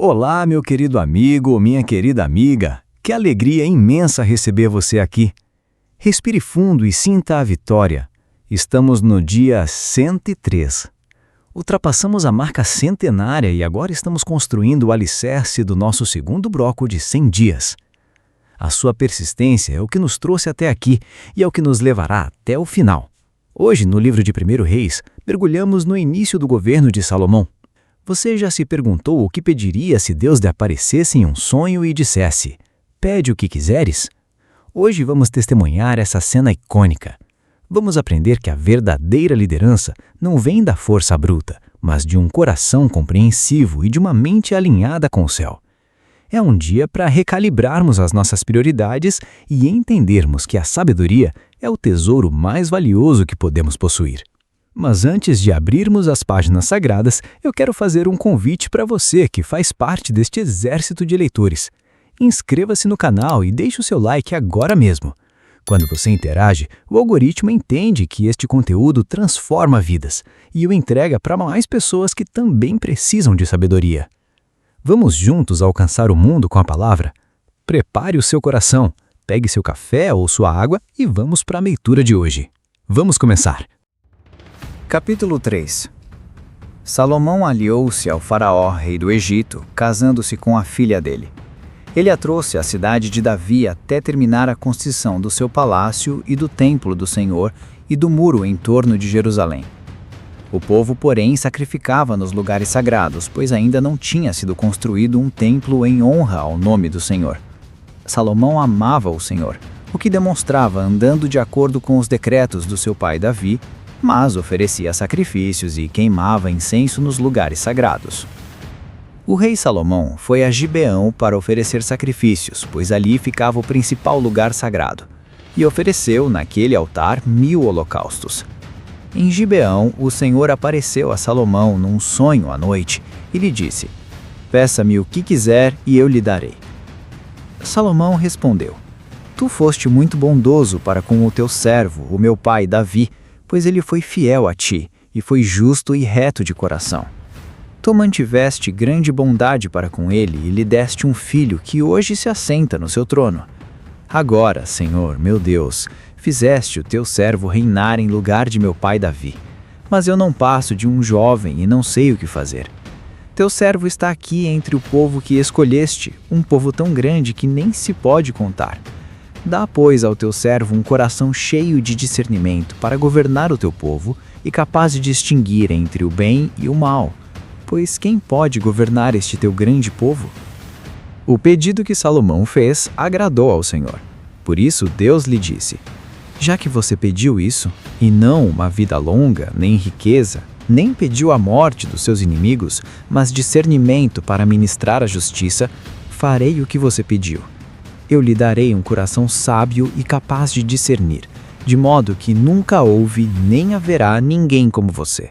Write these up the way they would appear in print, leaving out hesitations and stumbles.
Olá, meu querido amigo, minha querida amiga. Que alegria imensa receber você aqui. Respire fundo e sinta a vitória. Estamos no dia 103. Ultrapassamos a marca centenária e agora estamos construindo o alicerce do nosso segundo bloco de 100 dias. A sua persistência é o que nos trouxe até aqui e é o que nos levará até o final. Hoje, no livro de 1 Reis, mergulhamos no início do governo de Salomão. Você já se perguntou o que pediria se Deus lhe aparecesse em um sonho e dissesse: "Pede o que quiseres"? Hoje vamos testemunhar essa cena icônica. Vamos aprender que a verdadeira liderança não vem da força bruta, mas de um coração compreensivo e de uma mente alinhada com o céu. É um dia para recalibrarmos as nossas prioridades e entendermos que a sabedoria é o tesouro mais valioso que podemos possuir. Mas antes de abrirmos as páginas sagradas, eu quero fazer um convite para você que faz parte deste exército de leitores. Inscreva-se no canal e deixe o seu like agora mesmo. Quando você interage, o algoritmo entende que este conteúdo transforma vidas e o entrega para mais pessoas que também precisam de sabedoria. Vamos juntos alcançar o mundo com a palavra? Prepare o seu coração, pegue seu café ou sua água e vamos para a leitura de hoje. Vamos começar! Capítulo 3. Salomão aliou-se ao faraó, rei do Egito, casando-se com a filha dele. Ele a trouxe à cidade de Davi até terminar a construção do seu palácio e do templo do Senhor e do muro em torno de Jerusalém. O povo, porém, sacrificava nos lugares sagrados, pois ainda não tinha sido construído um templo em honra ao nome do Senhor. Salomão amava o Senhor, o que demonstrava andando de acordo com os decretos do seu pai Davi, mas oferecia sacrifícios e queimava incenso nos lugares sagrados. O rei Salomão foi a Gibeão para oferecer sacrifícios, pois ali ficava o principal lugar sagrado, e ofereceu naquele altar 1000 holocaustos. Em Gibeão, o Senhor apareceu a Salomão num sonho à noite e lhe disse: "Peça-me o que quiser e eu lhe darei." Salomão respondeu: "Tu foste muito bondoso para com o teu servo, o meu pai Davi, pois ele foi fiel a ti, e foi justo e reto de coração. Tu mantiveste grande bondade para com ele, e lhe deste um filho que hoje se assenta no seu trono. Agora, Senhor, meu Deus, fizeste o teu servo reinar em lugar de meu pai Davi. Mas eu não passo de um jovem e não sei o que fazer. Teu servo está aqui entre o povo que escolheste, um povo tão grande que nem se pode contar. Dá, pois, ao teu servo um coração cheio de discernimento para governar o teu povo e capaz de distinguir entre o bem e o mal, pois quem pode governar este teu grande povo?" O pedido que Salomão fez agradou ao Senhor. Por isso Deus lhe disse: "Já que você pediu isso, e não uma vida longa, nem riqueza, nem pediu a morte dos seus inimigos, mas discernimento para ministrar a justiça, farei o que você pediu. Eu lhe darei um coração sábio e capaz de discernir, de modo que nunca houve nem haverá ninguém como você.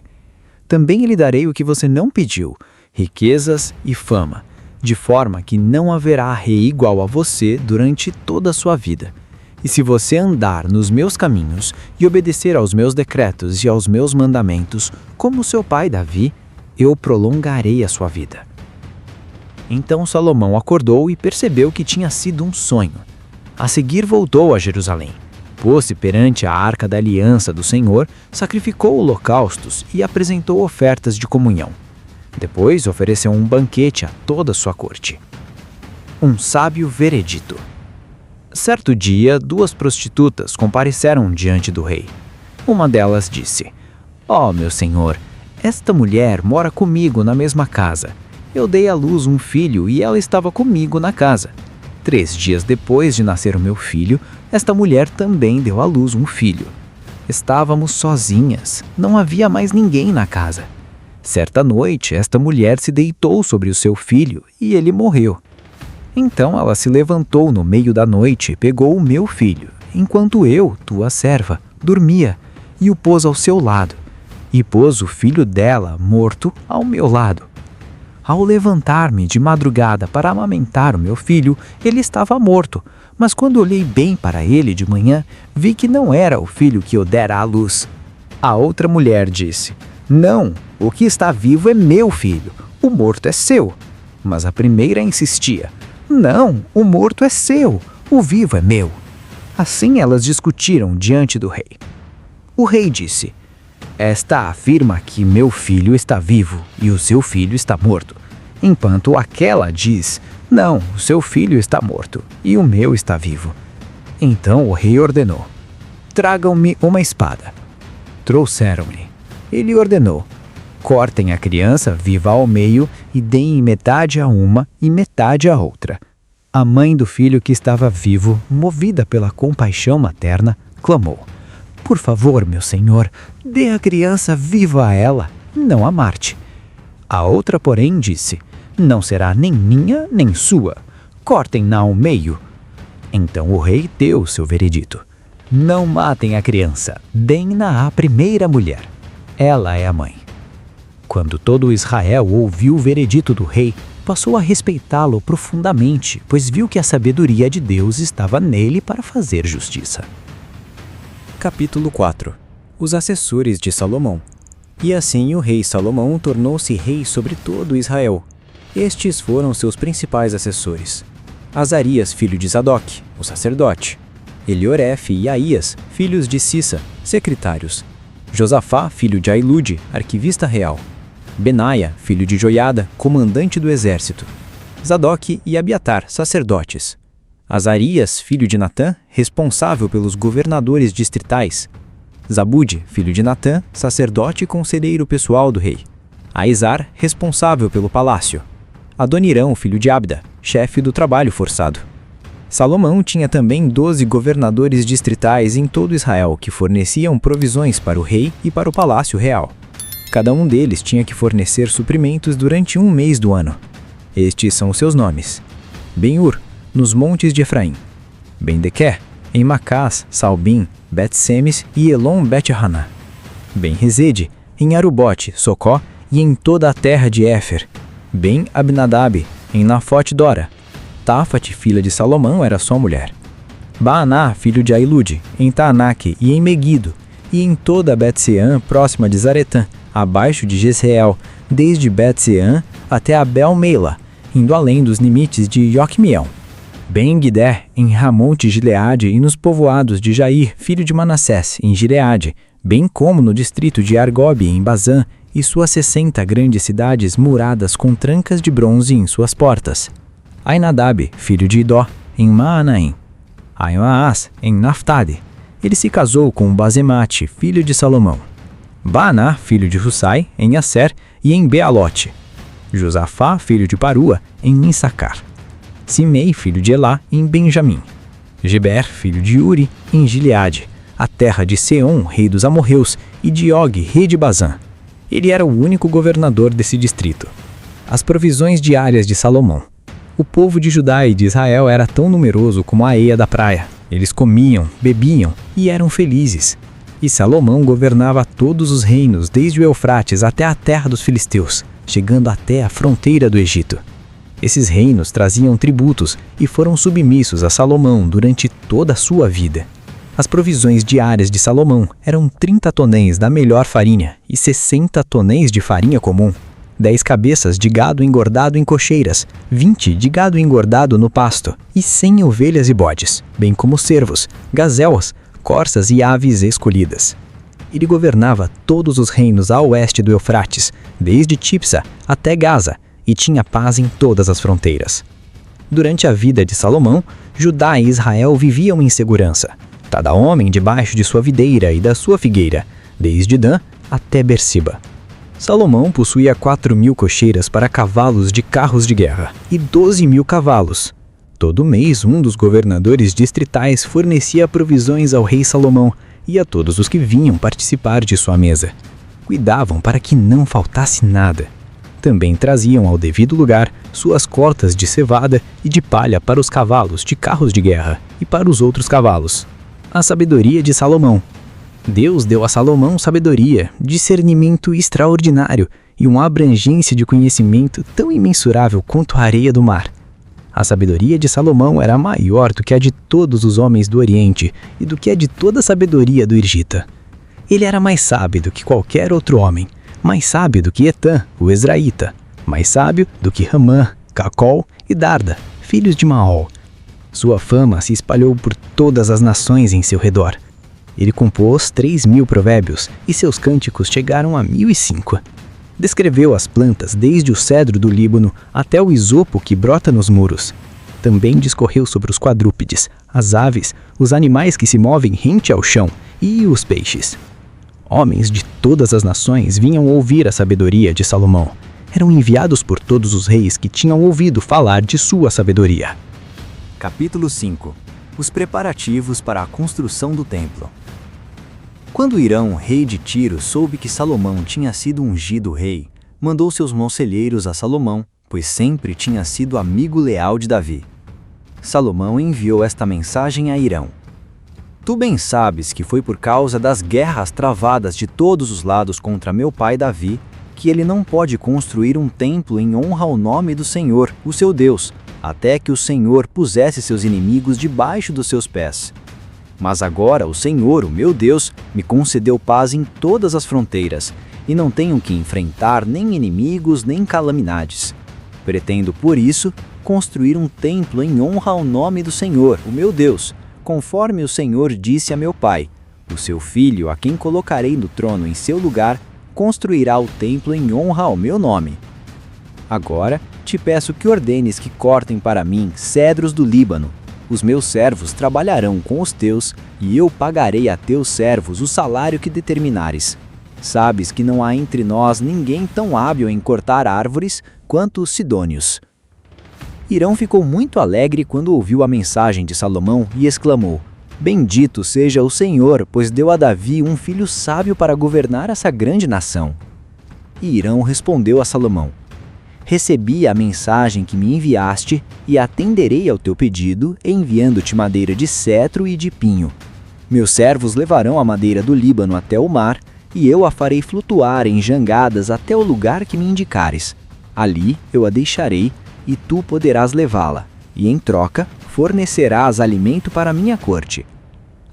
Também lhe darei o que você não pediu, riquezas e fama, de forma que não haverá rei igual a você durante toda a sua vida. E se você andar nos meus caminhos e obedecer aos meus decretos e aos meus mandamentos, como seu pai Davi, eu prolongarei a sua vida." Então Salomão acordou e percebeu que tinha sido um sonho. A seguir voltou a Jerusalém. Pôs-se perante a arca da aliança do Senhor, sacrificou holocaustos e apresentou ofertas de comunhão. Depois ofereceu um banquete a toda a sua corte. Um sábio veredito. Certo dia, 2 prostitutas compareceram diante do rei. Uma delas disse: "Ó, meu senhor, esta mulher mora comigo na mesma casa. Eu dei à luz um filho e ela estava comigo na casa. 3 dias depois de nascer o meu filho, esta mulher também deu à luz um filho. Estávamos sozinhas, não havia mais ninguém na casa. Certa noite, esta mulher se deitou sobre o seu filho e ele morreu. Então ela se levantou no meio da noite e pegou o meu filho, enquanto eu, tua serva, dormia, e o pôs ao seu lado, e pôs o filho dela, morto, ao meu lado. Ao levantar-me de madrugada para amamentar o meu filho, ele estava morto, mas quando olhei bem para ele de manhã, vi que não era o filho que eu dera à luz." A outra mulher disse: "Não, o que está vivo é meu filho, o morto é seu." Mas a primeira insistia: não, o morto é seu, o vivo é meu. Assim elas discutiram diante do rei. O rei disse: esta afirma que meu filho está vivo e o seu filho está morto, enquanto aquela diz: não, o seu filho está morto e o meu está vivo. Então o rei ordenou: tragam-me uma espada. Trouxeram-lhe. Ele ordenou: cortem a criança viva ao meio e deem metade a uma e metade a outra. A mãe do filho que estava vivo, movida pela compaixão materna, clamou: por favor, meu senhor, dê a criança viva a ela, não a Marte. A outra, porém, disse: não será nem minha nem sua. Cortem-na ao meio. Então o rei deu seu veredito: não matem a criança, deem-na à primeira mulher. Ela é a mãe. Quando todo Israel ouviu o veredito do rei, passou a respeitá-lo profundamente, pois viu que a sabedoria de Deus estava nele para fazer justiça. Capítulo 4. Os assessores de Salomão. E assim o rei Salomão tornou-se rei sobre todo Israel. Estes foram seus principais assessores: Azarias, filho de Zadok, o sacerdote; Elioref e Aías, filhos de Cissa, secretários; Josafá, filho de Ailude, arquivista real; Benaia, filho de Joiada, comandante do exército; Zadok e Abiatar, sacerdotes; Azarias, filho de Natã, responsável pelos governadores distritais; Zabude, filho de Natã, sacerdote e conselheiro pessoal do rei; Aizar, responsável pelo palácio; Adonirão, filho de Abda, chefe do trabalho forçado. Salomão tinha também 12 governadores distritais em todo Israel que forneciam provisões para o rei e para o palácio real. Cada um deles tinha que fornecer suprimentos durante um mês do ano. Estes são os seus nomes: Ben-Ur, nos montes de Efraim; Ben-Dequer, em Macás, Salbim, Bet-Semes e Elon-Bet-Haná; Ben-Rezede, em Arubote, Socó e em toda a terra de Éfer; Ben-Abinadab, em Nafote-Dora. Tafate, filha de Salomão, era sua mulher; Baaná, filho de Ailude, em Taanaque e em Meguido, e em toda a Bet-Seã, próxima de Zaretã, abaixo de Jezreel, desde Bet-Seã até Abel-Meila, indo além dos limites de Ioquimiel; Ben-Guider, em Ramonte-Gileade e nos povoados de Jair, filho de Manassés, em Gileade, bem como no distrito de Argobe, em Bazã, e suas 60 grandes cidades muradas com trancas de bronze em suas portas; Ainadab, filho de Idó, em Maanaim; Aimaas, em Naftade. Ele se casou com Bazemate, filho de Salomão; Baaná, filho de Hussai, em Asser e em Bealote; Josafá, filho de Parua, em Issacar; Simei, filho de Elá, em Benjamim; Geber, filho de Uri, em Gileade, a terra de Seom, rei dos amorreus, e de Og, rei de Bazã. Ele era o único governador desse distrito. As provisões diárias de Salomão. O povo de Judá e de Israel era tão numeroso como a areia da praia. Eles comiam, bebiam e eram felizes. E Salomão governava todos os reinos, desde o Eufrates até a terra dos filisteus, chegando até a fronteira do Egito. Esses reinos traziam tributos e foram submissos a Salomão durante toda a sua vida. As provisões diárias de Salomão eram 30 tonéis da melhor farinha e 60 tonéis de farinha comum, 10 cabeças de gado engordado em cocheiras, 20 de gado engordado no pasto e 100 ovelhas e bodes, bem como cervos, gazelas, corças e aves escolhidas. Ele governava todos os reinos a oeste do Eufrates, desde Tipsa até Gaza, e tinha paz em todas as fronteiras. Durante a vida de Salomão, Judá e Israel viviam em segurança, cada homem debaixo de sua videira e da sua figueira, desde Dan até Bersiba. Salomão possuía 4.000 cocheiras para cavalos de carros de guerra e 12.000 cavalos. Todo mês, um dos governadores distritais fornecia provisões ao rei Salomão e a todos os que vinham participar de sua mesa. Cuidavam para que não faltasse nada. Também traziam ao devido lugar suas cortas de cevada e de palha para os cavalos de carros de guerra e para os outros cavalos. A sabedoria de Salomão. Deus deu a Salomão sabedoria, discernimento extraordinário e uma abrangência de conhecimento tão imensurável quanto a areia do mar. A sabedoria de Salomão era maior do que a de todos os homens do Oriente e do que a de toda a sabedoria do Egito. Ele era mais sábio do que qualquer outro homem, mais sábio do que Etã, o Ezraíta, mais sábio do que Ramã, Cacol e Darda, filhos de Maol. Sua fama se espalhou por todas as nações em seu redor. Ele compôs 3.000 provérbios e seus cânticos chegaram a 1.005. Descreveu as plantas desde o cedro do Líbano até o isopo que brota nos muros. Também discorreu sobre os quadrúpedes, as aves, os animais que se movem rente ao chão e os peixes. Homens de todas as nações vinham ouvir a sabedoria de Salomão. Eram enviados por todos os reis que tinham ouvido falar de sua sabedoria. Capítulo 5. Os preparativos para a construção do templo. Quando Irão, rei de Tiro, soube que Salomão tinha sido ungido rei, mandou seus conselheiros a Salomão, pois sempre tinha sido amigo leal de Davi. Salomão enviou esta mensagem a Irão: Tu bem sabes que foi por causa das guerras travadas de todos os lados contra meu pai Davi que ele não pode construir um templo em honra ao nome do Senhor, o seu Deus, até que o Senhor pusesse seus inimigos debaixo dos seus pés. Mas agora o Senhor, o meu Deus, me concedeu paz em todas as fronteiras, e não tenho que enfrentar nem inimigos nem calamidades. Pretendo, por isso, construir um templo em honra ao nome do Senhor, o meu Deus, conforme o Senhor disse a meu pai: o seu filho, a quem colocarei no trono em seu lugar, construirá o templo em honra ao meu nome. Agora, te peço que ordenes que cortem para mim cedros do Líbano. Os meus servos trabalharão com os teus, e eu pagarei a teus servos o salário que determinares. Sabes que não há entre nós ninguém tão hábil em cortar árvores quanto os sidônios. Irão ficou muito alegre quando ouviu a mensagem de Salomão e exclamou: Bendito seja o Senhor, pois deu a Davi um filho sábio para governar essa grande nação. E Irão respondeu a Salomão: Recebi a mensagem que me enviaste e atenderei ao teu pedido, enviando-te madeira de cetro e de pinho. Meus servos levarão a madeira do Líbano até o mar, e eu a farei flutuar em jangadas até o lugar que me indicares. Ali eu a deixarei, e tu poderás levá-la, e em troca fornecerás alimento para minha corte.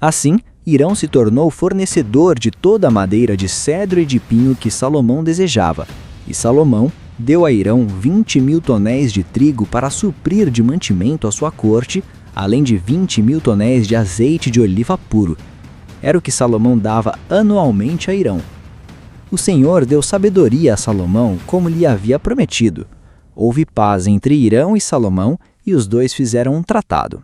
Assim, Irão se tornou fornecedor de toda a madeira de cedro e de pinho que Salomão desejava, e Salomão deu a Irão 20.000 tonéis de trigo para suprir de mantimento a sua corte, além de 20.000 tonéis de azeite de oliva puro. Era o que Salomão dava anualmente a Irão. O Senhor deu sabedoria a Salomão como lhe havia prometido. Houve paz entre Irão e Salomão e os dois fizeram um tratado.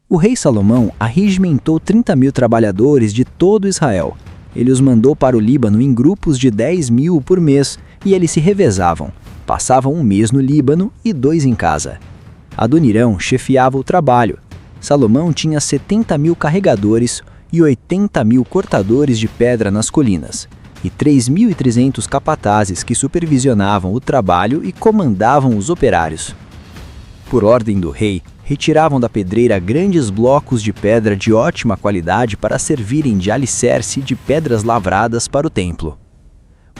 O rei Salomão arregimentou 30.000 trabalhadores de todo Israel. Ele os mandou para o Líbano em grupos de 10.000 por mês, e eles se revezavam. Passavam um mês no Líbano e 2 em casa. Adonirão chefiava o trabalho. Salomão tinha 70.000 carregadores e 80.000 cortadores de pedra nas colinas, e 3.300 capatazes que supervisionavam o trabalho e comandavam os operários. Por ordem do rei, retiravam da pedreira grandes blocos de pedra de ótima qualidade para servirem de alicerce de pedras lavradas para o templo.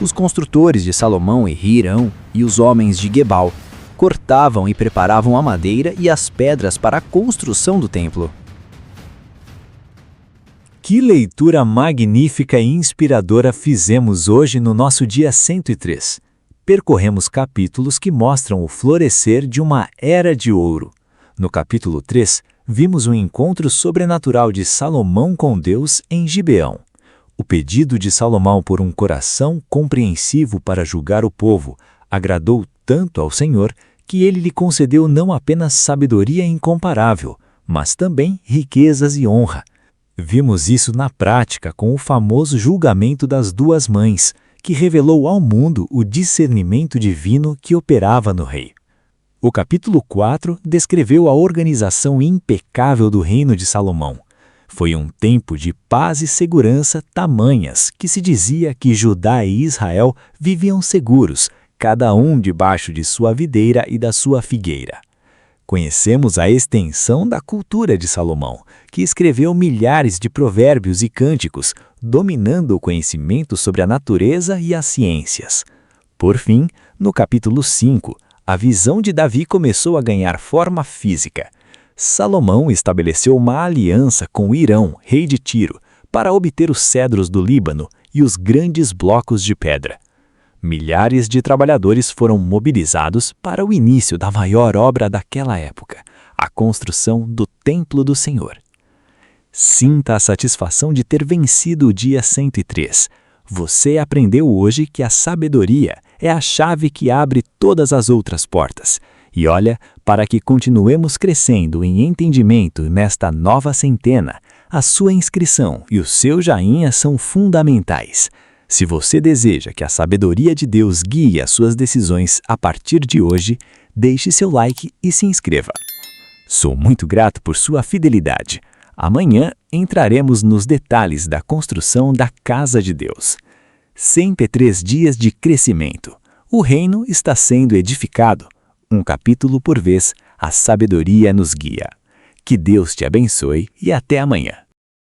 Os construtores de Salomão e Hirão e os homens de Gebal cortavam e preparavam a madeira e as pedras para a construção do templo. Que leitura magnífica e inspiradora fizemos hoje no nosso dia 103. Percorremos capítulos que mostram o florescer de uma era de ouro. No capítulo 3, vimos um encontro sobrenatural de Salomão com Deus em Gibeão. O pedido de Salomão por um coração compreensivo para julgar o povo agradou tanto ao Senhor que ele lhe concedeu não apenas sabedoria incomparável, mas também riquezas e honra. Vimos isso na prática com o famoso julgamento das 2 mães, que revelou ao mundo o discernimento divino que operava no rei. O capítulo 4 descreveu a organização impecável do reino de Salomão. Foi um tempo de paz e segurança tamanhas que se dizia que Judá e Israel viviam seguros, cada um debaixo de sua videira e da sua figueira. Conhecemos a extensão da cultura de Salomão, que escreveu milhares de provérbios e cânticos, dominando o conhecimento sobre a natureza e as ciências. Por fim, no capítulo 5, a visão de Davi começou a ganhar forma física. Salomão estabeleceu uma aliança com Irão, rei de Tiro, para obter os cedros do Líbano e os grandes blocos de pedra. Milhares de trabalhadores foram mobilizados para o início da maior obra daquela época, a construção do Templo do Senhor. Sinta a satisfação de ter vencido o dia 103. Você aprendeu hoje que a sabedoria é a chave que abre todas as outras portas. E olha, para que continuemos crescendo em entendimento nesta nova centena, a sua inscrição e o seu joinha são fundamentais. Se você deseja que a sabedoria de Deus guie as suas decisões a partir de hoje, deixe seu like e se inscreva. Sou muito grato por sua fidelidade. Amanhã entraremos nos detalhes da construção da Casa de Deus. 103 dias de crescimento. O reino está sendo edificado. Um capítulo por vez, a sabedoria nos guia. Que Deus te abençoe e até amanhã.